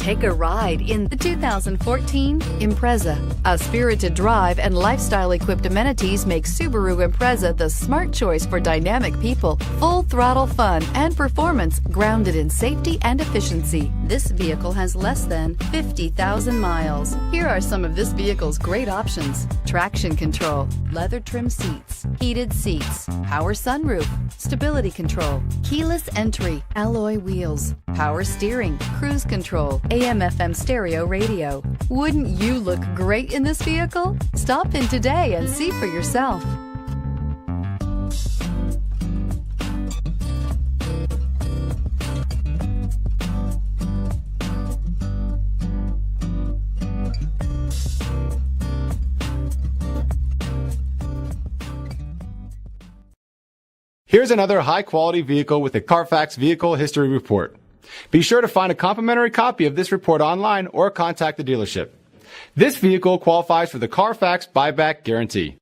Take a ride in the 2014 Impreza. A spirited drive and lifestyle-equipped amenities make Subaru Impreza the smart choice for dynamic people. Full throttle fun and performance grounded in safety and efficiency. This vehicle has less than 50,000 miles. Here are some of this vehicle's great options: traction control, leather trim seats, heated seats, power sunroof, stability control, keyless entry, alloy wheels, power steering, cruise control, AM/FM stereo radio. Wouldn't you look great in this vehicle? Stop in today and see for yourself. Here's another high-quality vehicle with a Carfax Vehicle History Report. Be sure to find a complimentary copy of this report online or contact the dealership. This vehicle qualifies for the Carfax Buyback Guarantee.